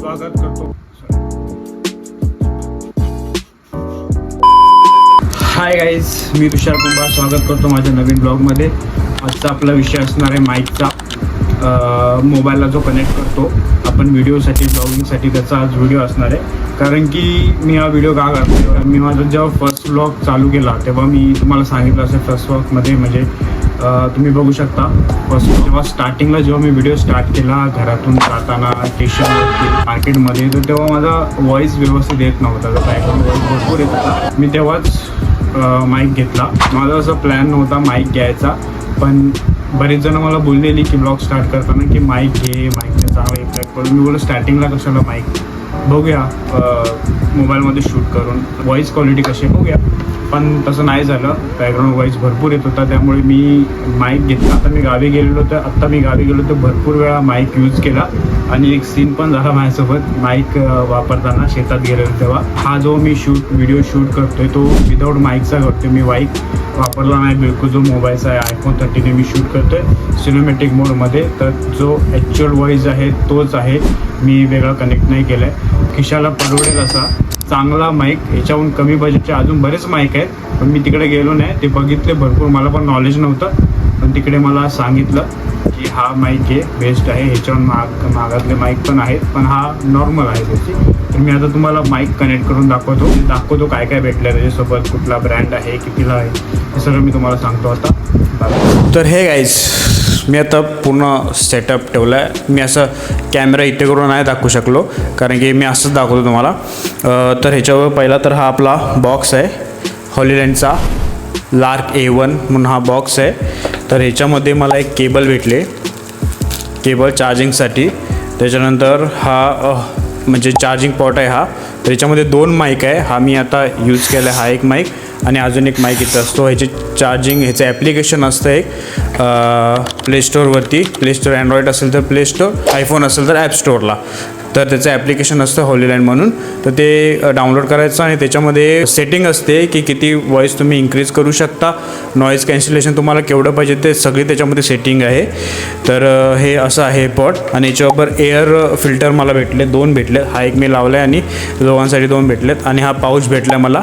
स्वागत करतो। Hi guys, मी तुषार कुंभार स्वागत करतो माझ्या नवीन ब्लॉगमध्ये। आजचा आपला विषय असणार आहे माईकचा। मोबाईलला जो कनेक्ट करतो आपण व्हिडिओसाठी, ब्लॉगिंगसाठी, त्याचा आज व्हिडिओ असणार आहे। कारण की मी हा व्हिडिओ का करतो, मी माझा जेव्हा फर्स्ट ब्लॉग चालू केला तेव्हा मी तुम्हाला सांगितलं असेल फर्स्ट ब्लॉगमध्ये, म्हणजे तुम्ही बघू शकता जेव्हा स्टार्टिंगला जेव्हा मी व्हिडिओ स्टार्ट केला घरातून जाताना स्टेशनवरती मार्केटमध्ये, तर तेव्हा माझा व्हॉईस व्यवस्थित येत नव्हता, तर बॅकग्राऊंड व्हॉईस भरपूर येत होता। मी तेव्हाच माईक घेतला। माझा असा प्लॅन नव्हता माईक घ्यायचा, पण बरेच जण मला बोललेली की ब्लॉग स्टार्ट करताना की माईक घे, माईकने चांगला इफेक्ट पडून। मी बोललो स्टार्टिंगला कशाला माईक, बघूया मोबाईलमध्ये शूट करून व्हॉईस क्वालिटी कशी बघूया, पण तसं नाही झालं। बॅकग्राऊंड व्हॉईस भरपूर येत होता, त्यामुळे मी माईक घेतला। आता मी गावी गेलेलो तर भरपूर वेळा माईक यूज केला आणि एक सीन पण झाला माझ्यासोबत माईक वापरताना। शेतात गेलेलो तेव्हा हा जो मी व्हिडिओ शूट करतोय तो विदाऊट माईकचा करतोय। मी माईक वापरला नाही बिलकुल। जो मोबाईलचा आहे iPhone 13 मी शूट करतोय सिनेमॅटिक मोडमध्ये, तर जो ॲक्च्युअल व्हॉईस आहे तोच आहे, मी वेगळा कनेक्ट नाही केला आहे। खिशाला परवडेल असा चांगला माईक, याच्याहून कमी बजेटचे अजून बरेच माईक आहेत, पण मी तिकडे गेलो नाही, ते बघितले भरपूर। मला पण नॉलेज नव्हतं, पण तिकडे मला सांगितलं की हा माईक आहे, बेस्ट आहे। ह्याच्याहून मागातले माईक पण आहेत, पण हा नॉर्मल आहे त्याची। तर मी आता तुम्हाला माईक कनेक्ट करून दाखवतो काय काय भेटलं त्याच्यासोबत, कुठला ब्रँड आहे, कितीला आहे, हे सगळं मी तुम्हाला सांगतो आता। तर हे गाईज, मी आता पूर्ण सेटअप ठेवला आहे। मी असं कॅमेरा इथे करून नाही दाखवू शकलो, कारण की मी असंच दाखवतो तुम्हाला। तर ह्याच्यावर पहिला तर हा आपला बॉक्स आहे, हॉलीलँडचा लार्क A1 म्हणून हा बॉक्स आहे। तर ह्याच्यामध्ये मला एक केबल भेटले, केबल चार्जिंगसाठी। त्याच्यानंतर हा म्हणजे चार्जिंग पॉट आहे हा। तर ह्याच्यामध्ये 2 माईक आहे, हा मी आता यूज केला आहे, हा एक माईक आणि अजून एक माईक इथं असतो। ह्याचे चार्जिंग, ह्याचं ॲप्लिकेशन असतं एक प्ले स्टोअरवरती, प्ले स्टोअर अँड्रॉइड असेल तर प्ले स्टोअर, आयफोन असेल तर ॲप स्टोअरला, तर त्याचं ॲप्लिकेशन असतं हॉलीलँड म्हणून। तर ते डाउनलोड करायचं आणि त्याच्यामध्ये सेटिंग असते की किती व्हॉईस तुम्ही इन्क्रीज करू शकता, नॉईज कॅन्सलेशन तुम्हाला केवढं पाहिजे ते सगळी त्याच्यामध्ये सेटिंग आहे। तर हे असं आहे पॉट, आणि याच्यावर एअर फिल्टर मला भेटले, 2 भेटले। हा एक मी लावला आहे आणि दोघांसाठी 2 भेटलेत। आणि हा पाऊच भेटला मला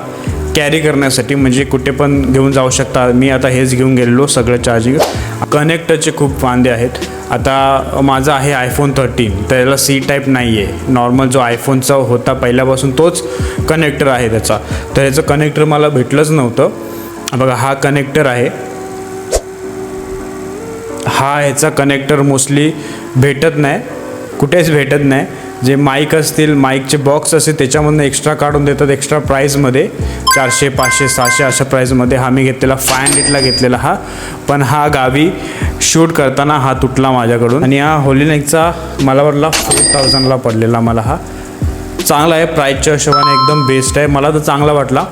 कॅरी करण्यासाठी, म्हणजे कुठे पण घेऊन जाऊ शकता। मी आता हेच घेऊन गेलेलो सगळं चार्जिंग। कनेक्टरचे खूप वांदे आहेत। आता माझा आहे iPhone 13, तर याला C टाईप नाही आहे, नॉर्मल जो आयफोनचा होता पहिल्यापासून तोच कनेक्टर आहे त्याचा। तर याचं कनेक्टर मला भेटलंच नव्हतं। बघा हा कनेक्टर आहे, हा ह्याचा कनेक्टर मोस्टली भेटत नाही, कुठेच भेटत नाही। जे माईक असतील, माईकचे बॉक्स असतील त्याच्यामधून एक्स्ट्रा काढून देतात एक्स्ट्रा प्राईजमध्ये, 400, 500, 600 अशा प्राईजमध्ये। हा मी घेतलेला 500ला घेतलेला हा, पण हा गावी शूट करताना हा तुटला माझ्याकडून। आणि हा हॉलीलँडचा मला वाटला 4000ला पडलेला मला। हा चांगला आहे, प्राईजच्या हिशोबाने एकदम बेस्ट आहे, मला तर चांगला वाटला।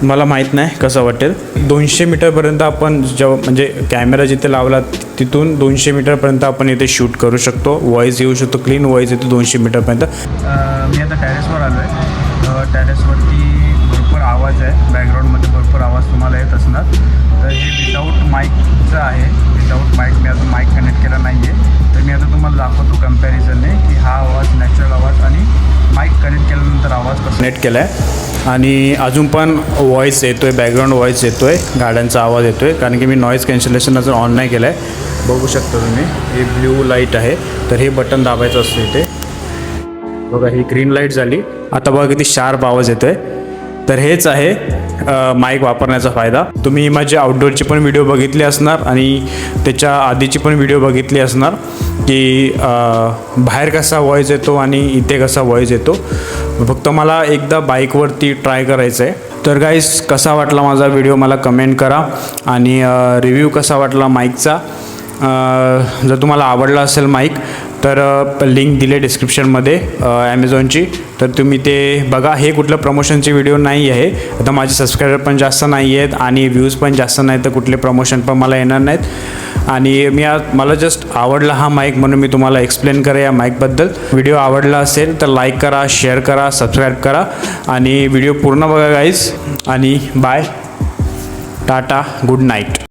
मला माहीत नाही कसं वाटेल। 200 मीटरपर्यंत आपण जेव्हा म्हणजे कॅमेरा जिथे लावला तिथून 200 मीटरपर्यंत आपण इथे शूट करू शकतो, व्हॉईस येऊ शकतो, क्लीन व्हॉईस येतो 200 मीटरपर्यंत। मी आता टॅरेसवर आलो आहे। टॅरेसवरती भरपूर आवाज आहे, बॅकग्राऊंडमध्ये भरपूर आवाज तुम्हाला येत असणार। तर हे विदाऊट माईकचं आहे, विदाऊट माईक मी अजून माईक कनेक्ट केला नाही आहे। तर मी आता तुम्हाला दाखवतो कम्पॅरिझनने की हा आवाज नॅचरल आवाज आणि माईक कनेक्ट केल्यानंतर आवाज कसा कनेक्ट केला आहे। आणि अजून पण व्हॉईस येतो आहे, बॅकग्राऊंड व्हॉईस येतो आहे, गाड्यांचा आवाज येतो आहे, कारण की मी नॉईज कॅन्सलेशन अजून ऑन नाही केलं आहे। बघू शकता तुम्ही, हे ब्ल्यू लाईट आहे, तर हे बटन दाबायचं असतं इथे। बघा ही ग्रीन लाईट झाली, आता बघा किती शार्प आवाज येतो आहे। तर हेच आहे माईक वापरण्याचा फायदा। तुम्ही माझे आउटडोअरची पण व्हिडिओ बघितली असणार आणि त्याच्या आधीची पण व्हिडिओ बघितली असणार की बाहेर कसा व्हॉईस येतो आणि इथे कसा व्हॉईस येतो। फक्त मला एकदा बाईकवरती ट्राय करायचं आहे। तर गाईस, कसा वाटला माझा व्हिडिओ मला कमेंट करा, आणि रिव्ह्यू कसा वाटला माईकचा। जर तुम्हाला आवडला असेल माईक तर लिंक दिले डिस्क्रिप्शनमध्ये ॲमेझॉनची, तर तुम्ही ते बघा। हे कुठलं प्रमोशनची व्हिडिओ नाही आहे, आता माझे सबस्क्रायबर पण जास्त नाही आहेत आणि व्ह्यूज पण जास्त नाहीत, तर कुठले प्रमोशन पण मला येणार नाहीत। आणि मला जस्ट आवडला हा माईक म्हणून मी तुम्हाला एक्सप्लेन करा या माईकबद्दल। व्हिडिओ आवडला असेल तर लाईक करा, शेअर करा, सबस्क्राईब करा आणि व्हिडिओ पूर्ण बघा गाईज। आणि बाय, टाटा, गुड नाईट।